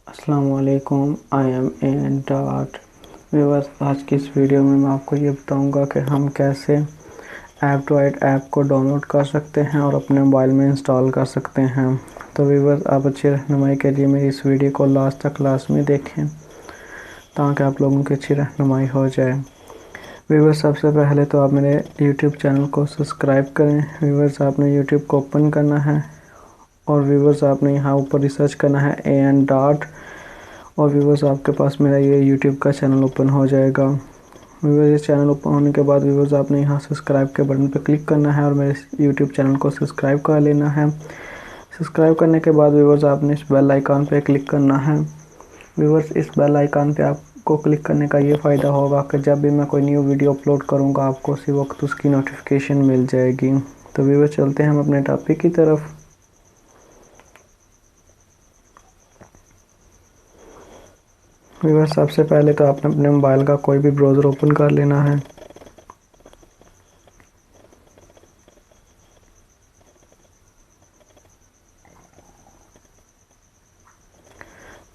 अस्सलामुअलैकुम। I am an dot viewers. आज की इस वीडियो में मैं आपको ये बताऊंगा कि हम कैसे एप्टोइड ऐप को डाउनलोड कर सकते हैं और अपने मोबाइल में इंस्टॉल कर सकते हैं। तो व्यूअर्स, आप अच्छी रहनुमाई के लिए मेरी इस वीडियो को लास्ट तक लाजमी देखें ताकि आप लोगों की अच्छी रहनुमाई हो जाए। व्यूअर्स, सबसे पहले तो आप मेरे यूट्यूब चैनल को सब्सक्राइब करें। व्यूअर्स, आपने यूट्यूब को ओपन करना है और व्यूअर्स आपने यहाँ ऊपर रिसर्च करना है एन डॉट, और व्यूअर्स आपके पास मेरा ये यूट्यूब का चैनल ओपन हो जाएगा। व्यूअर्स, ये चैनल ओपन होने के बाद व्यूअर्स आपने यहाँ सब्सक्राइब के बटन पर क्लिक करना है और मेरे यूट्यूब चैनल को सब्सक्राइब कर लेना है। सब्सक्राइब करने के बाद व्यूअर्स आपने इस बेल आइकन पे क्लिक करना है। व्यूअर्स, इस बेल आइकन पे आपको क्लिक करने का ये फ़ायदा होगा कि जब भी मैं कोई न्यू वीडियो अपलोड करूँगा आपको उसी वक्त उसकी नोटिफिकेशन मिल जाएगी। तो व्यूअर्स, चलते हैं हम अपने टॉपिक की तरफ। व्यूअर्स, सबसे पहले तो आपने अपने मोबाइल का कोई भी ब्राउज़र ओपन कर लेना है।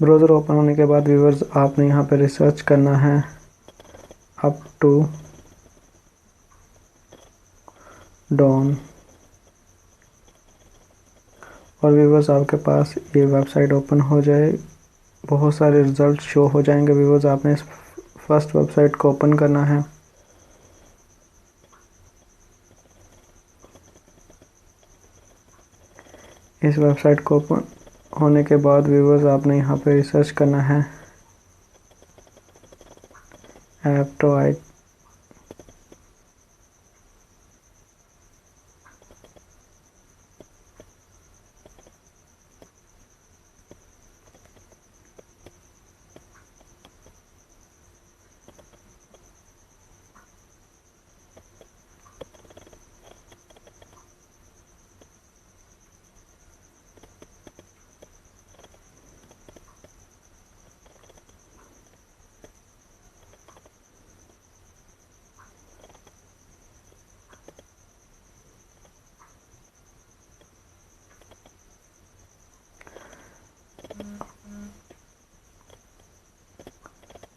ब्राउज़र ओपन होने के बाद व्यूअर्स आपने यहाँ पे रिसर्च करना है अप टू डाउन, और व्यूअर्स आपके पास ये वेबसाइट ओपन हो जाए, बहुत सारे रिज़ल्ट शो हो जाएंगे। व्यूअर्स, आपने इस फर्स्ट वेबसाइट को ओपन करना है। इस वेबसाइट को ओपन होने के बाद व्यूअर्स आपने यहाँ पे रिसर्च करना है एप्टोइड।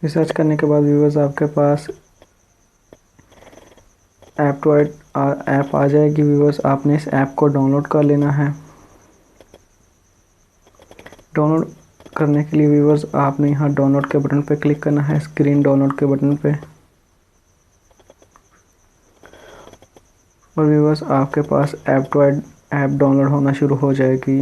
रिसर्च करने के बाद व्यूअर्स आपके पास एप्टोइड ऐप आ जाएगी। व्यूअर्स, आपने इस ऐप को डाउनलोड कर लेना है। डाउनलोड करने के लिए व्यूअर्स आपने यहाँ डाउनलोड के बटन पे क्लिक करना है, स्क्रीन डाउनलोड के बटन पे, और व्यूअर्स आपके पास एप्टोइड ऐप डाउनलोड होना शुरू हो जाएगी।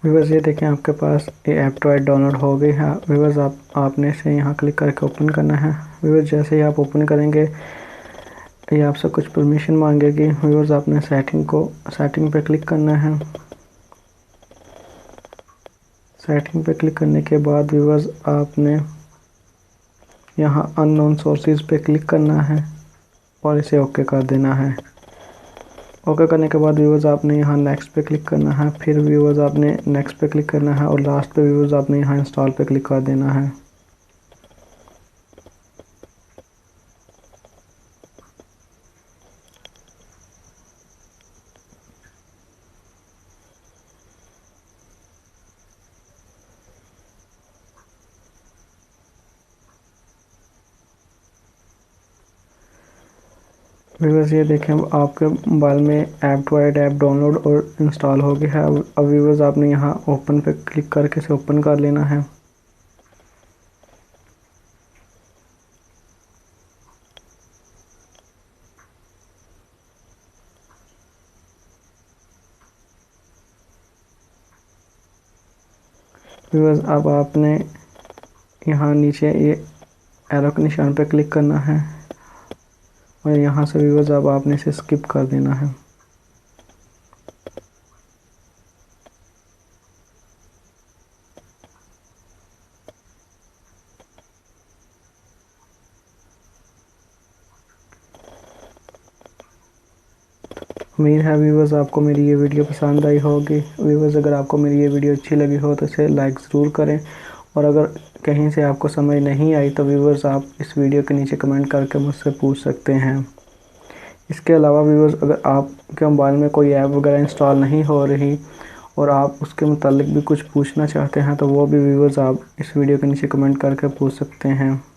व्यूअर्स, ये देखें आपके पास ये एप्टोइड डाउनलोड हो गई है। व्यूअर्स, आपने इसे यहाँ क्लिक करके ओपन करना है। व्यूअर्स, जैसे ही आप ओपन करेंगे ये आपसे कुछ परमिशन मांगेगी। व्यूअर्स, आपने सेटिंग पे क्लिक करना है। सेटिंग पे क्लिक करने के बाद व्यूअर्स आपने यहाँ अननोन सोर्सेज पे क्लिक करना है और इसे ओके कर देना है। ओके करने के बाद व्यूअर्स आपने यहाँ नेक्स्ट पे क्लिक करना है, फिर व्यूअर्स आपने नेक्स्ट पे क्लिक करना है और लास्ट पे व्यूअर्स आपने यहाँ इंस्टॉल पे क्लिक कर देना है। व्यूअर्स ये देखें आपके मोबाइल में app to add app download और इंस्टॉल हो गया है। अब व्यूअर्स आपने यहाँ ओपन पे क्लिक करके इसे ओपन कर लेना है। व्यूअर्स अब आपने यहाँ नीचे ये एरो के निशान पे क्लिक करना है और यहाँ से व्यूअर्स अब आपने इसे स्किप कर देना है। उम्मीद है व्यूअर्स आपको मेरी ये वीडियो पसंद आई होगी। व्यूअर्स अगर आपको मेरी ये वीडियो अच्छी लगी हो तो इसे लाइक ज़रूर करें और अगर कहीं से आपको समझ नहीं आई तो व्यूअर्स आप इस वीडियो के नीचे कमेंट करके मुझसे पूछ सकते हैं। इसके अलावा व्यूअर्स अगर आपके मोबाइल में कोई ऐप वगैरह इंस्टॉल नहीं हो रही और आप उसके मुतालिक भी कुछ पूछना चाहते हैं तो वो भी व्यूअर्स आप इस वीडियो के नीचे कमेंट करके पूछ सकते हैं।